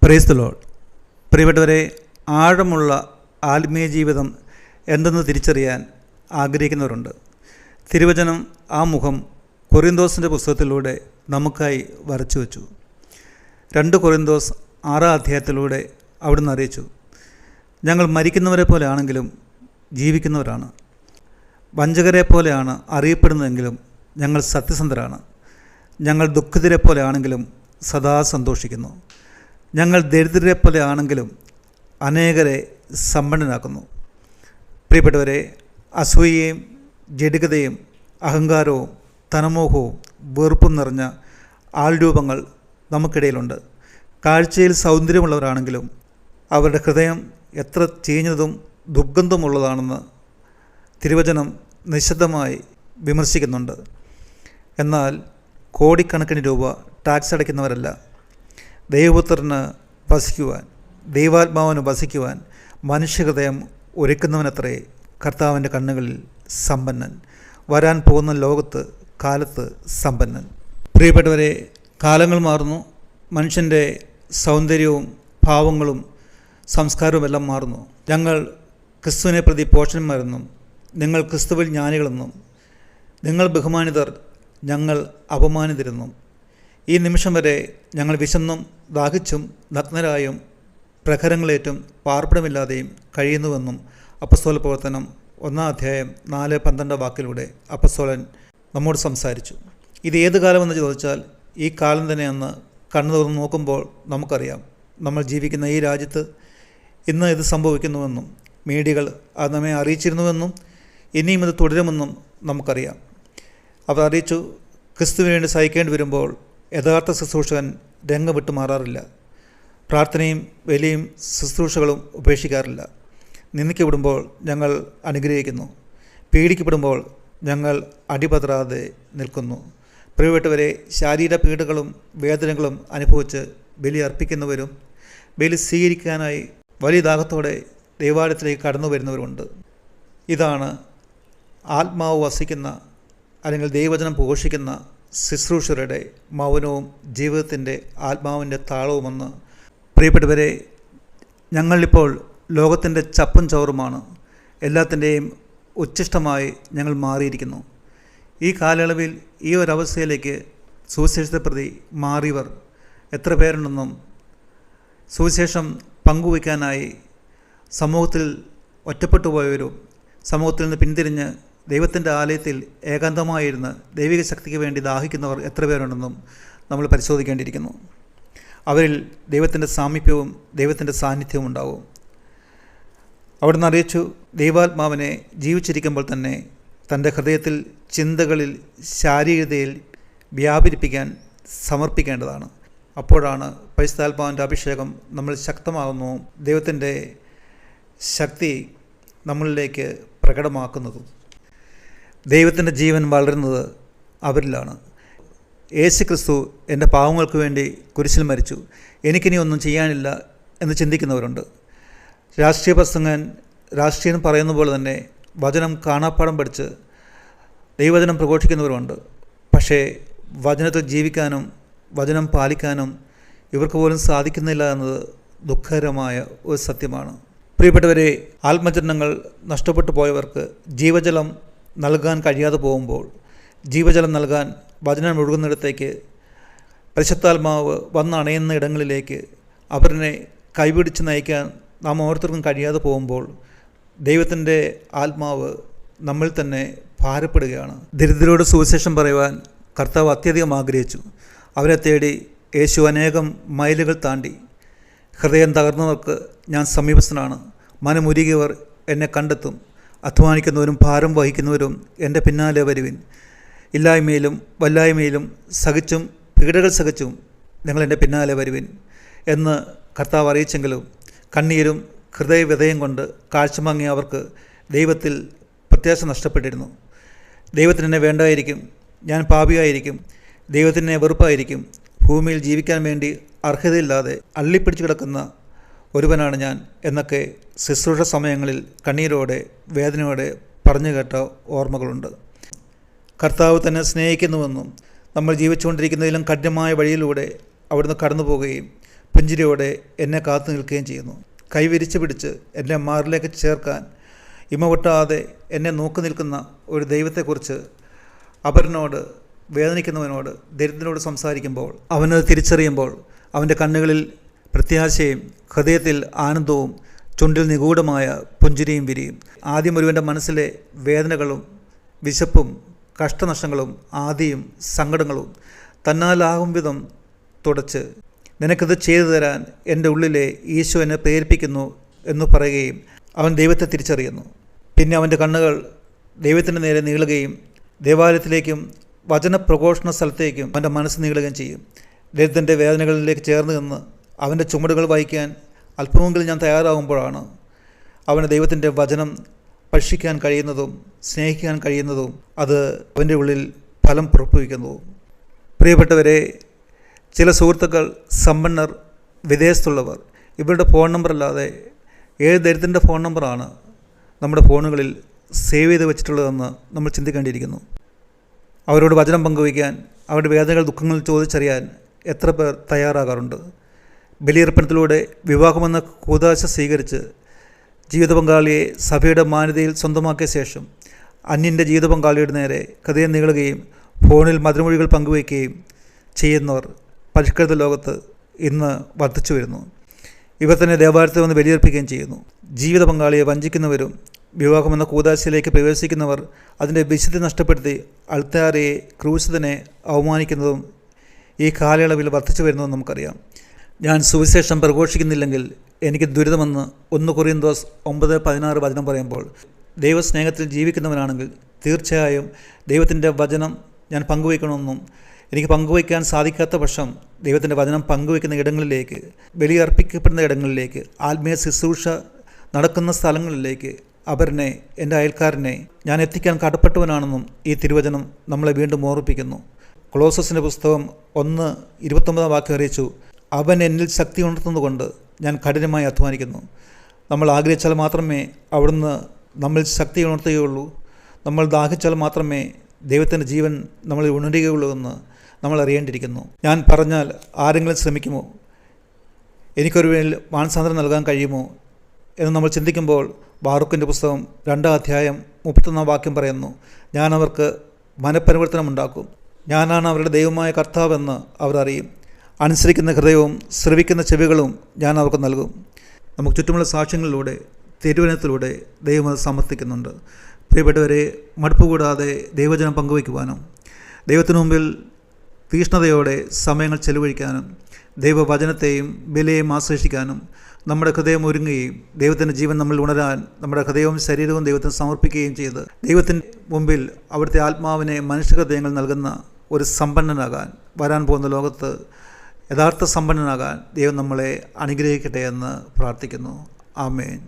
Praise the Lord. പ്രിയപ്പെട്ടവരെ, ആഴമുള്ള ആത്മീയ ജീവിതം എന്തെന്ന് തിരിച്ചറിയാൻ ആഗ്രഹിക്കുന്നവരുണ്ട്. തിരുവചനം ആ മുഖം കൊറിന്തോസിൻ്റെ പുസ്തകത്തിലൂടെ നമുക്കായി വരച്ചു വച്ചു. 2 കൊറിന്തോസ് 6 അധ്യായത്തിലൂടെ അവിടുന്ന് അറിയിച്ചു, ഞങ്ങൾ മരിക്കുന്നവരെ പോലെ ആണെങ്കിലും ജീവിക്കുന്നവരാണ്, വഞ്ചകരെ പോലെയാണ് അറിയപ്പെടുന്നതെങ്കിലും ഞങ്ങൾ സത്യസന്ധരാണ്, ഞങ്ങൾ ദുഃഖിതരെ പോലെ ആണെങ്കിലും സദാ സന്തോഷിക്കുന്നു, ഞങ്ങൾ ദരിദ്രരെ പോലെ ആണെങ്കിലും അനേകരെ സമ്പന്നനാക്കുന്നു. പ്രിയപ്പെട്ടവരെ, അസൂയയും ജഡികതയും അഹങ്കാരവും ധനമോഹവും വെറുപ്പും നിറഞ്ഞ ആൾരൂപങ്ങൾ നമുക്കിടയിലുണ്ട്. കാഴ്ചയിൽ സൗന്ദര്യമുള്ളവരാണെങ്കിലും അവരുടെ ഹൃദയം എത്ര ചീഞ്ഞതും ദുർഗന്ധമുള്ളതാണെന്ന് തിരുവചനം നിശബ്ദമായി വിമർശിക്കുന്നുണ്ട്. എന്നാൽ കോടിക്കണക്കിന് രൂപ ടാക്സ് അടയ്ക്കുന്നവരല്ല, ദൈവപുത്രന് വസിക്കുവാൻ, ദൈവാത്മാവിന് വസിക്കുവാൻ മനുഷ്യഹൃദയം ഒരുക്കുന്നവനത്രേ കർത്താവിൻ്റെ കണ്ണുകളിൽ സമ്പന്നൻ, വരാൻ പോകുന്ന കാലത്ത് സമ്പന്നൻ. പ്രിയപ്പെട്ടവരെ, കാലങ്ങൾ മാറുന്നു, മനുഷ്യൻ്റെ സൗന്ദര്യവും ഭാവങ്ങളും സംസ്കാരവും എല്ലാം മാറുന്നു. ഞങ്ങൾ ക്രിസ്തുവിനെ പ്രതി പോഷന്മാരെന്നും നിങ്ങൾ ക്രിസ്തുവിൽ ജ്ഞാനികളെന്നും നിങ്ങൾ ബഹുമാനിതർ ഞങ്ങൾ അപമാനിതരെന്നും ഈ നിമിഷം വരെ ഞങ്ങൾ വിശന്നും ദാഹിച്ചും നഗ്നരായും പ്രഹരങ്ങളേറ്റും പാർപ്പിടമില്ലാതെയും കഴിയുന്നുവെന്നും അപ്പസ്തോല പ്രവർത്തനം 1 അധ്യായം 4-12 വാക്കിലൂടെ അപ്പസ്തോലൻ നമ്മോട് സംസാരിച്ചു. ഇത് ഏത് കാലമെന്ന് ചോദിച്ചാൽ ഈ കാലം തന്നെയെന്ന് കണ്ണു തുറന്ന് നോക്കുമ്പോൾ നമുക്കറിയാം. നമ്മൾ ജീവിക്കുന്ന ഈ രാജ്യത്ത് ഇന്ന് ഇത് സംഭവിക്കുന്നുവെന്നും മീഡിയകൾ അത് നമ്മെ അറിയിച്ചിരുന്നുവെന്നും ഇനിയും ഇത് തുടരുമെന്നും നമുക്കറിയാം. അവർ അറിയിച്ചു, ക്രിസ്തുവിന് വേണ്ടി സഹിക്കേണ്ടി വരുമ്പോൾ യഥാർത്ഥ ശുശ്രൂഷകൻ രംഗം വിട്ടു മാറാറില്ല, പ്രാർത്ഥനയും വലിയും ശുശ്രൂഷകളും ഉപേക്ഷിക്കാറില്ല. നിന്ദിക്കപ്പെടുമ്പോൾ ഞങ്ങൾ അനുഗ്രഹിക്കുന്നു, പീഡിക്കപ്പെടുമ്പോൾ ഞങ്ങൾ അടിപതറാതെ നിൽക്കുന്നു. പ്രിയപ്പെട്ടവരെ, ശാരീരിക പീഡകളും വേദനകളും അനുഭവിച്ച് ബലി അർപ്പിക്കുന്നവരും ബലി സ്വീകരിക്കാനായി വലിയ ദാഹത്തോടെ ദൈവാലയത്തിലേക്ക് കടന്നു വരുന്നവരുമുണ്ട്. ഇതാണ് ആത്മാവ് വസിക്കുന്ന അല്ലെങ്കിൽ ദൈവവചനം പോഷിക്കുന്ന ശുശ്രൂഷകരുടെ മൗനവും ജീവിതത്തിൻ്റെ ആത്മാവിൻ്റെ താളവുമെന്ന്. പ്രിയപ്പെട്ടവരെ, ഞങ്ങളിപ്പോൾ ലോകത്തിൻ്റെ ചപ്പും ചവറുമാണ്, എല്ലാത്തിൻ്റെയും ഉച്ഛിഷ്ടമായി ഞങ്ങൾ മാറിയിരിക്കുന്നു. ഈ കാലയളവിൽ ഈ ഒരവസ്ഥയിലേക്ക് സുവിശേഷത്തെ പ്രതി മാറിയവർ എത്ര പേരുണ്ടെന്നും സുവിശേഷം പങ്കുവയ്ക്കാനായി സമൂഹത്തിൽ ഒറ്റപ്പെട്ടു പോയവരും സമൂഹത്തിൽ നിന്ന് പിന്തിരിഞ്ഞ് ദൈവത്തിൻ്റെ ആലയത്തിൽ ഏകാന്തമായിരുന്ന് ദൈവിക ശക്തിക്ക് വേണ്ടി ദാഹിക്കുന്നവർ എത്ര പേരുണ്ടെന്നും നമ്മൾ പരിശോധിക്കേണ്ടിയിരിക്കുന്നു. അവരിൽ ദൈവത്തിൻ്റെ സാമീപ്യവും ദൈവത്തിൻ്റെ സാന്നിധ്യവും ഉണ്ടാവും. അവിടുന്ന് അറിയിച്ചു, ദൈവാത്മാവിനെ ജീവിച്ചിരിക്കുമ്പോൾ തന്നെ തൻ്റെ ഹൃദയത്തിൽ, ചിന്തകളിൽ, ശാരീരികതയിൽ വ്യാപരിപ്പിക്കാൻ സമർപ്പിക്കേണ്ടതാണ്. അപ്പോഴാണ് പരിശുദ്ധാത്മാവിൻ്റെ അഭിഷേകം നമ്മൾ ശക്തമാകുന്നു, ദൈവത്തിൻ്റെ ശക്തി നമ്മളിലേക്ക് പ്രകടമാക്കുന്നതും. ദൈവത്തിൻ്റെ ജീവൻ വളരുന്നത് അവരിലാണ്. യേശു ക്രിസ്തു എൻ്റെ പാവങ്ങൾക്ക് വേണ്ടി കുരിശിൽ മരിച്ചു, എനിക്കിനി ഒന്നും ചെയ്യാനില്ല എന്ന് ചിന്തിക്കുന്നവരുണ്ട്. രാഷ്ട്രീയ പ്രസംഗൻ രാഷ്ട്രീയം പറയുന്ന പോലെ തന്നെ വചനം കാണാപ്പാഠം പഠിച്ച് ദൈവവചനം പ്രഘോഷിക്കുന്നവരുണ്ട്. പക്ഷേ വചനത്തിൽ ജീവിക്കാനും വചനം പാലിക്കാനും ഇവർക്ക് പോലും സാധിക്കുന്നില്ല എന്നത് ദുഃഖകരമായ ഒരു സത്യമാണ്. പ്രിയപ്പെട്ടവരെ, ആത്മജനങ്ങൾ നഷ്ടപ്പെട്ടു പോയവർക്ക് ജീവജലം നൽകാൻ കഴിയാതെ പോകുമ്പോൾ ജീവജലം നൽകാൻ വചനം ഒഴുകുന്നിടത്തേക്ക് പരിശുദ്ധാത്മാവ് വന്നണയുന്ന ഇടങ്ങളിലേക്ക് അവരിനെ കൈപിടിച്ച് നയിക്കാൻ നാം ഓരോരുത്തർക്കും കഴിയാതെ പോകുമ്പോൾ ദൈവത്തിൻ്റെ ആത്മാവ് നമ്മൾ തന്നെ ഭാരപ്പെടുകയാണ്. ദരിദ്രരോട് സുവിശേഷം പറയുവാൻ കർത്താവ് അത്യധികം ആഗ്രഹിച്ചു. അവരെ തേടി യേശു അനേകം മൈലുകൾ താണ്ടി. ഹൃദയം തകർന്നവർക്ക് ഞാൻ സമീപസ്ഥനാണ്, മനമുരുകിയവർ എന്നെ കണ്ടെത്തും, അധ്വാനിക്കുന്നവരും ഭാരം വഹിക്കുന്നവരും എൻ്റെ പിന്നാലെ വരുവിൻ, ഇല്ലായ്മയിലും വല്ലായ്മയിലും സഹിച്ചും പീഡകൾ സഹിച്ചും നിങ്ങൾ എൻ്റെ പിന്നാലെ വരുവിൻ എന്ന് കർത്താവ് അറിയിച്ചെങ്കിലും കണ്ണീരും ഹൃദയവ്യതയും കൊണ്ട് കാഴ്ച മങ്ങിയ അവർക്ക് ദൈവത്തിൽ പ്രത്യാശ നഷ്ടപ്പെട്ടിരുന്നു. ദൈവത്തിന് എന്നെ വേണ്ടായിരിക്കും, ഞാൻ പാപിയായിരിക്കും, ദൈവത്തിനെ വെറുപ്പായിരിക്കും, ഭൂമിയിൽ ജീവിക്കാൻ വേണ്ടി അർഹതയില്ലാതെ അള്ളിപ്പിടിച്ചു കിടക്കുന്ന ഒരുവനാണ് ഞാൻ എന്നൊക്കെ ശുശ്രൂഷ സമയങ്ങളിൽ കണ്ണീരോടെ വേദനയോടെ പറഞ്ഞു കേട്ട ഓർമ്മകളുണ്ട്. കർത്താവ് തന്നെ സ്നേഹിക്കുന്നുവെന്നും നമ്മൾ ജീവിച്ചുകൊണ്ടിരിക്കുന്നതിലും കഠിനമായ വഴിയിലൂടെ അവിടുന്ന് കടന്നു പോവുകയും പുഞ്ചിരിയോടെ എന്നെ കാത്തു നിൽക്കുകയും ചെയ്യുന്നു. കൈവിരിച്ച് പിടിച്ച് എന്നെ മാറിലേക്ക് ചേർക്കാൻ ഇമവൊട്ടാതെ എന്നെ നോക്കി നിൽക്കുന്ന ഒരു ദൈവത്തെക്കുറിച്ച് അപരനോട്, വേദനിക്കുന്നവനോട്, ദരിദ്രനോട് സംസാരിക്കുമ്പോൾ, അവനത് തിരിച്ചറിയുമ്പോൾ അവൻ്റെ കണ്ണുകളിൽ പ്രത്യാശയും ഹൃദയത്തിൽ ആനന്ദവും ചുണ്ടിൽ നിഗൂഢമായ പുഞ്ചിരിയും വിരിയും. ആദ്യം ഒരുവൻ്റെ മനസ്സിലെ വേദനകളും വിശപ്പും കഷ്ടനഷ്ടങ്ങളും ആദിയും സങ്കടങ്ങളും തന്നാലാകും വിധം തുടച്ച് നിനക്കിത് ചെയ്തു തരാൻ എൻ്റെ ഉള്ളിലെ ഈശോ എന്നെ പ്രേരിപ്പിക്കുന്നു എന്ന് പറയുകയും അവൻ ദൈവത്തെ തിരിച്ചറിയുന്നു. പിന്നെ അവൻ്റെ കണ്ണുകൾ ദൈവത്തിൻ്റെ നേരെ നീളുകയും ദേവാലയത്തിലേക്കും വചനപ്രഘോഷണ സ്ഥലത്തേക്കും അവൻ്റെ മനസ്സ് നീളുകയും ചെയ്യും. ദൈവത്തിൻ്റെ വേദനകളിലേക്ക് ചേർന്ന് നിന്ന് അവൻ്റെ ചുമടുകൾ വഹിക്കാൻ അല്പമെങ്കിലും ഞാൻ തയ്യാറാകുമ്പോഴാണ് അവന് ദൈവത്തിൻ്റെ വചനം ഭക്ഷിക്കാൻ കഴിയുന്നതും സ്നേഹിക്കാൻ കഴിയുന്നതും അത് അവൻ്റെ ഉള്ളിൽ ഫലം പുറപ്പെടുവിക്കുന്നതും. പ്രിയപ്പെട്ടവരെ, ചില സുഹൃത്തുക്കൾ, സമ്പന്നർ, വിദേശത്തുള്ളവർ, ഇവരുടെ ഫോൺ നമ്പറല്ലാതെ ഏത് ദരിദ്രൻ്റെ ഫോൺ നമ്പറാണ് നമ്മുടെ ഫോണുകളിൽ സേവ് ചെയ്ത് വെച്ചിട്ടുള്ളതെന്ന് നമ്മൾ ചിന്തിക്കേണ്ടിയിരിക്കുന്നു. അവരോട് വചനം പങ്കുവയ്ക്കാൻ, അവരുടെ വേദനകൾ, ദുഃഖങ്ങൾ ചോദിച്ചറിയാൻ എത്ര പേർ തയ്യാറാകാറുണ്ട്? ബലിയർപ്പണത്തിലൂടെ വിവാഹമെന്ന കൂദാശ സ്വീകരിച്ച് ജീവിത പങ്കാളിയെ സഭയുടെ മാന്യതയിൽ സ്വന്തമാക്കിയ ശേഷം അന്യൻ്റെ ജീവിത പങ്കാളിയുടെ നേരെ ഹൃദയം നീളുകയും ഫോണിൽ മധുരമൊഴികൾ പങ്കുവയ്ക്കുകയും ചെയ്യുന്നവർ പരിഷ്കൃത ലോകത്ത് ഇന്ന് വർദ്ധിച്ചു വരുന്നു. ഇവർ തന്നെ ദേവാലയത്തിൽ വന്ന് ബലിയർപ്പിക്കുകയും ചെയ്യുന്നു. ജീവിത പങ്കാളിയെ വഞ്ചിക്കുന്നവരും വിവാഹമെന്ന കൂദാശയിലേക്ക് പ്രവേശിക്കുന്നവർ അതിൻ്റെ വിശുദ്ധി നഷ്ടപ്പെടുത്തി അൾത്താരയെ, ക്രൂശിതനെ അവമാനിക്കുന്നതും ഈ കാലയളവിൽ വർദ്ധിച്ചു വരുന്നതും നമുക്കറിയാം. ഞാൻ സുവിശേഷം പ്രഘോഷിക്കുന്നില്ലെങ്കിൽ എനിക്ക് ദുരിതമെന്ന് 1 കൊറിന്തോസ് 9:16 വചനം പറയുമ്പോൾ, ദൈവസ്നേഹത്തിൽ ജീവിക്കുന്നവനാണെങ്കിൽ തീർച്ചയായും ദൈവത്തിൻ്റെ വചനം ഞാൻ പങ്കുവയ്ക്കണമെന്നും എനിക്ക് പങ്കുവയ്ക്കാൻ സാധിക്കാത്ത പക്ഷം ദൈവത്തിൻ്റെ വചനം പങ്കുവയ്ക്കുന്ന ഇടങ്ങളിലേക്ക്, ബലിയർപ്പിക്കപ്പെടുന്ന ഇടങ്ങളിലേക്ക്, ആത്മീയ ശുശ്രൂഷ നടക്കുന്ന സ്ഥലങ്ങളിലേക്ക് അവരനെ, എൻ്റെ അയൽക്കാരനെ ഞാൻ എത്തിക്കാൻ കടപ്പെട്ടവനാണെന്നും ഈ തിരുവചനം നമ്മളെ വീണ്ടും ഓർമ്മിപ്പിക്കുന്നു. കൊളോസസിൻ്റെ പുസ്തകം 1:29 വാക്യം അറിയിച്ചു, അവൻ എന്നിൽ ശക്തി ഉണർത്തുന്നതുകൊണ്ട് ഞാൻ കഠിനമായി അധ്വാനിക്കുന്നു. നമ്മൾ ആഗ്രഹിച്ചാൽ മാത്രമേ അവിടുന്ന് നമ്മിൽ ശക്തി ഉണർത്തുകയുള്ളൂ. നമ്മൾ ദാഹിച്ചാൽ മാത്രമേ ദൈവത്തിൻ്റെ ജീവൻ നമ്മളിൽ ഉണരുകയുള്ളൂ എന്ന് നമ്മൾ അറിയേണ്ടിയിരിക്കുന്നു. ഞാൻ പറഞ്ഞാൽ ആരെങ്കിലും ശ്രമിക്കുമോ? എനിക്കൊരു മാനസാന്തരം നൽകാൻ കഴിയുമോ എന്ന് നമ്മൾ ചിന്തിക്കുമ്പോൾ ബാറൂക്കിൻ്റെ പുസ്തകം 2:31 വാക്യം പറയുന്നു, ഞാൻ അവർക്ക് മനപരിവർത്തനമുണ്ടാക്കും. ഞാനാണ് അവരുടെ ദൈവമായ കർത്താവെന്ന് അവർ അറിയും. അനുസരിക്കുന്ന ഹൃദയവും ശ്രവിക്കുന്ന ചെവികളും ഞാൻ അവർക്ക് നൽകും. നമുക്ക് ചുറ്റുമുള്ള സാക്ഷ്യങ്ങളിലൂടെ, തിരുവചനത്തിലൂടെ ദൈവം അത് സമർത്ഥിക്കുന്നുണ്ട്. പ്രിയപ്പെട്ടവരെ, മടുപ്പ് കൂടാതെ ദൈവജനം പങ്കുവയ്ക്കുവാനും ദൈവത്തിനു മുമ്പിൽ തീഷ്ണതയോടെ സമയങ്ങൾ ചെലവഴിക്കാനും ദൈവവചനത്തെയും ബലിയെയും ആശ്ലേഷിക്കാനും നമ്മുടെ ഹൃദയം ഒരുങ്ങുകയും ദൈവത്തിൻ്റെ ജീവൻ നമ്മൾ ഉണരാൻ നമ്മുടെ ഹൃദയവും ശരീരവും ദൈവത്തിന് സമർപ്പിക്കുകയും ചെയ്ത് ദൈവത്തിൻ്റെ മുമ്പിൽ അവിടുത്തെ ആത്മാവിനെ മനുഷ്യഹൃദയങ്ങൾ നൽകുന്ന ഒരു സമ്പന്നനാകാൻ, വരാൻ പോകുന്ന ലോകത്ത് യഥാർത്ഥ സമ്പന്നനാകാൻ ദൈവം നമ്മളെ അനുഗ്രഹിക്കട്ടെ എന്ന് പ്രാർത്ഥിക്കുന്നു. ആമേൻ.